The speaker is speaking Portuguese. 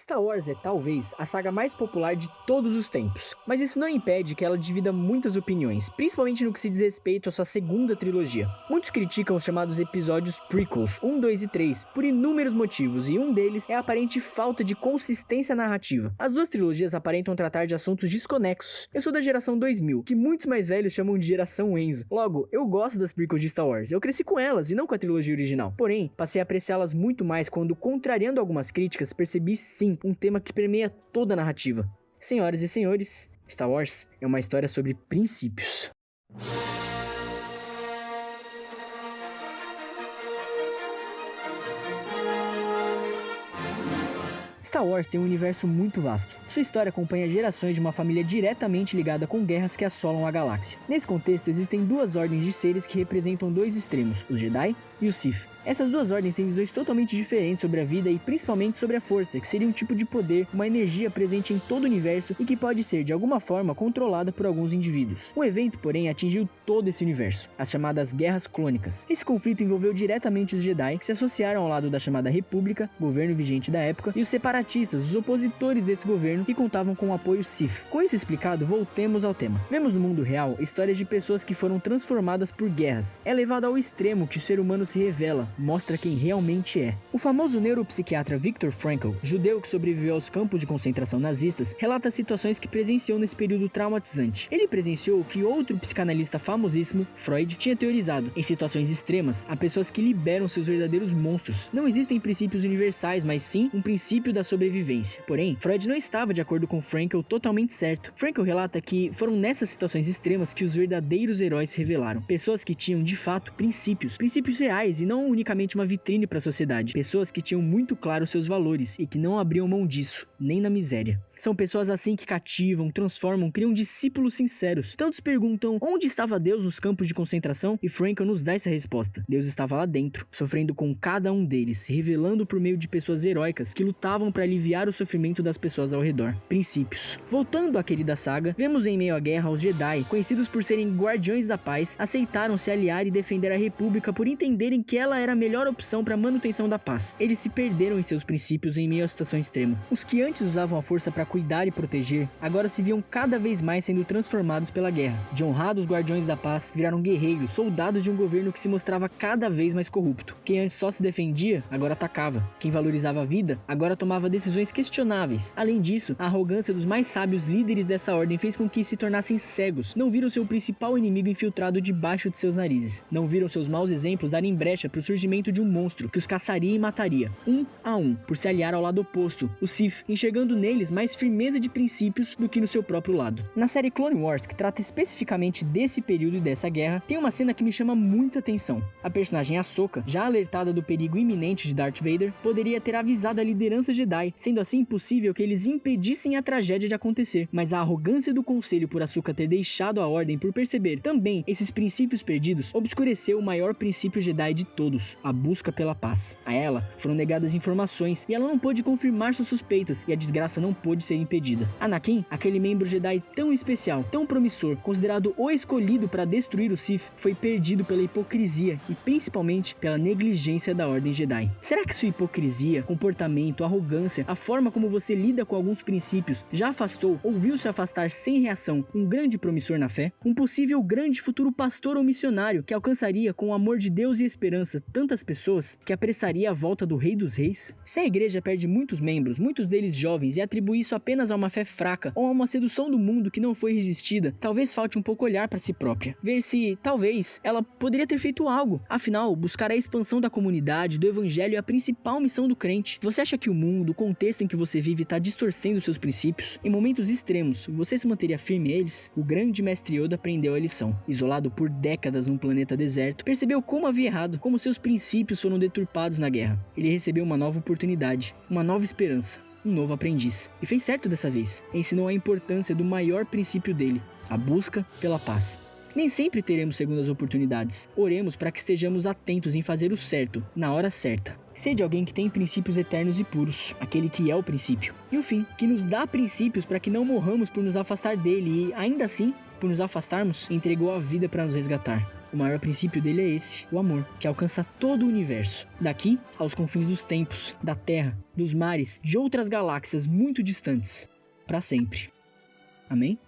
Star Wars é talvez a saga mais popular de todos os tempos, mas isso não impede que ela divida muitas opiniões, principalmente no que se diz respeito à sua segunda trilogia. Muitos criticam os chamados episódios prequels 1, 2 e 3 por inúmeros motivos, e um deles é a aparente falta de consistência narrativa. As duas trilogias aparentam tratar de assuntos desconexos. Eu sou da geração 2000, que muitos mais velhos chamam de geração Enzo. Logo, eu gosto das prequels de Star Wars, eu cresci com elas e não com a trilogia original. Porém, passei a apreciá-las muito mais quando, contrariando algumas críticas, percebi sim um tema que permeia toda a narrativa. Senhoras e senhores, Star Wars é uma história sobre princípios. Star Wars tem um universo muito vasto. Sua história acompanha gerações de uma família diretamente ligada com guerras que assolam a galáxia. Nesse contexto, existem duas ordens de seres que representam dois extremos, os Jedi e os Sith. Essas duas ordens têm visões totalmente diferentes sobre a vida e principalmente sobre a força, que seria um tipo de poder, uma energia presente em todo o universo e que pode ser, de alguma forma, controlada por alguns indivíduos. O evento, porém, atingiu todo esse universo, as chamadas Guerras Clônicas. Esse conflito envolveu diretamente os Jedi, que se associaram ao lado da chamada República, governo vigente da época, e os separatistas, os opositores desse governo, que contavam com o apoio Sith. Com isso explicado, voltemos ao tema. Vemos no mundo real histórias de pessoas que foram transformadas por guerras. É levado ao extremo que o ser humano se revela, mostra quem realmente é. O famoso neuropsiquiatra Viktor Frankl, judeu que sobreviveu aos campos de concentração nazistas, relata situações que presenciou nesse período traumatizante. Ele presenciou o que outro psicanalista famosíssimo, Freud, tinha teorizado. Em situações extremas, há pessoas que liberam seus verdadeiros monstros. Não existem princípios universais, mas sim um princípio da sobrevivência. Porém, Freud não estava de acordo com Frankl totalmente certo. Frankl relata que foram nessas situações extremas que os verdadeiros heróis se revelaram. Pessoas que tinham, de fato, princípios reais e não unicamente uma vitrine para a sociedade. Pessoas que tinham muito claro seus valores e que não abriam mão disso, nem na miséria. São pessoas assim que cativam, transformam, criam discípulos sinceros. Tantos perguntam onde estava Deus nos campos de concentração e Frankl nos dá essa resposta. Deus estava lá dentro, sofrendo com cada um deles, se revelando por meio de pessoas heróicas que lutavam para aliviar o sofrimento das pessoas ao redor. Princípios. Voltando à querida saga, vemos em meio à guerra os Jedi, conhecidos por serem guardiões da paz, aceitaram se aliar e defender a República por entenderem que ela era a melhor opção para a manutenção da paz. Eles se perderam em seus princípios em meio à situação extrema. Os que antes usavam a força para cuidar e proteger, agora se viam cada vez mais sendo transformados pela guerra. De honrados guardiões da paz, viraram guerreiros, soldados de um governo que se mostrava cada vez mais corrupto. Quem antes só se defendia, agora atacava. Quem valorizava a vida, agora tomava decisões questionáveis. Além disso, a arrogância dos mais sábios líderes dessa ordem fez com que se tornassem cegos. Não viram seu principal inimigo infiltrado debaixo de seus narizes. Não viram seus maus exemplos darem brecha para o surgimento de um monstro que os caçaria e mataria, um a um, por se aliar ao lado oposto, o Sith, enxergando neles mais firmeza de princípios do que no seu próprio lado. Na série Clone Wars, que trata especificamente desse período e dessa guerra, tem uma cena que me chama muita atenção. A personagem Ahsoka, já alertada do perigo iminente de Darth Vader, poderia ter avisado a liderança Jedi, sendo assim impossível que eles impedissem a tragédia de acontecer. Mas a arrogância do conselho por Ahsoka ter deixado a ordem por perceber também esses princípios perdidos, obscureceu o maior princípio Jedi de todos, a busca pela paz. A ela foram negadas informações e ela não pôde confirmar suas suspeitas, e a desgraça não pôde ser impedida. Anakin, aquele membro Jedi tão especial, tão promissor, considerado o escolhido para destruir o Sith, foi perdido pela hipocrisia e principalmente pela negligência da Ordem Jedi. Será que sua hipocrisia, comportamento, arrogância, a forma como você lida com alguns princípios já afastou ou viu se afastar sem reação um grande promissor na fé? Um possível grande futuro pastor ou missionário que alcançaria com o amor de Deus e esperança tantas pessoas, que apressaria a volta do Rei dos Reis? Se a igreja perde muitos membros, muitos deles jovens, e atribui isso apenas a uma fé fraca ou a uma sedução do mundo que não foi resistida, talvez falte um pouco olhar para si própria, ver se, talvez, ela poderia ter feito algo. Afinal, buscar a expansão da comunidade, do evangelho é a principal missão do crente. Você acha que o mundo, o contexto em que você vive está distorcendo seus princípios? Em momentos extremos, você se manteria firme a eles? O grande mestre Yoda aprendeu a lição. Isolado por décadas num planeta deserto, percebeu como havia errado, como seus princípios foram deturpados na guerra. Ele recebeu uma nova oportunidade, uma nova esperança, um novo aprendiz. E fez certo dessa vez. Ensinou a importância do maior princípio dele, a busca pela paz. Nem sempre teremos segundas oportunidades. Oremos para que estejamos atentos em fazer o certo, na hora certa. Sede alguém que tem princípios eternos e puros, aquele que é o princípio. E o fim, que nos dá princípios para que não morramos por nos afastar dele e, ainda assim, por nos afastarmos, entregou a vida para nos resgatar. O maior princípio dele é esse, o amor, que alcança todo o universo, daqui aos confins dos tempos, da Terra, dos mares, de outras galáxias muito distantes, para sempre. Amém?